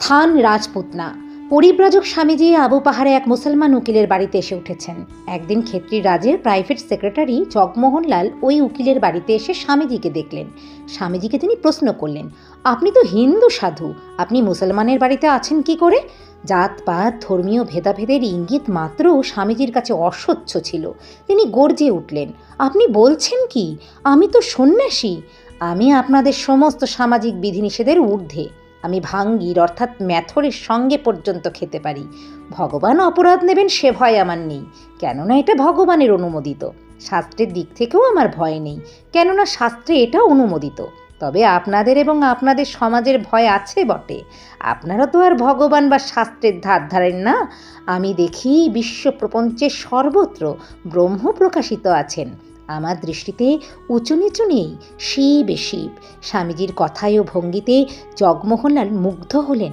স্থান রাজপুতনা। পরিব্রাজক স্বামীজি আবু পাহাড়ে এক মুসলমান উকিলের বাড়িতে এসে উঠেছেন। একদিন খেতড়ি রাজের প্রাইভেট সেক্রেটারি জগমোহনলাল ওই উকিলের বাড়িতে এসে স্বামীজিকে দেখলেন। স্বামীজিকে তিনি প্রশ্ন করলেন, আপনি তো হিন্দু সাধু, আপনি মুসলমানের বাড়িতে আছেন কি করে? জাতপাত ধর্মীয় ভেদাভেদের ইঙ্গিত মাত্র স্বামীজির কাছে অসহ্য ছিল। তিনি গর্জে উঠলেন, আপনি বলছেন কি? আমি তো সন্ন্যাসী। আমি আপনাদের সমস্ত সামাজিক বিধিনিষেধের ঊর্ধ্বে। আমি ভাঙ্গির অর্থাৎ ম্যাথরের সঙ্গে পর্যন্ত খেতে পারি। ভগবান অপরাধ নেবেন সে ভয় আমার নেই, কেননা এটা ভগবানের অনুমোদিত। শাস্ত্রের দিক থেকেও আমার ভয় নেই, কেননা শাস্ত্রে এটা অনুমোদিত। তবে আপনাদের এবং আপনাদের সমাজের ভয় আছে বটে। আপনারা তো আর ভগবান বা শাস্ত্রের ধার ধারেন না। আমি দেখি বিশ্বপ্রপঞ্চের সর্বত্র ব্রহ্ম প্রকাশিত আছেন। আমার দৃষ্টিতে উঁচু নিচু নেই, শিব শিব। স্বামীজির কথায় ও ভঙ্গিতে জগমোহনলাল মুগ্ধ হলেন।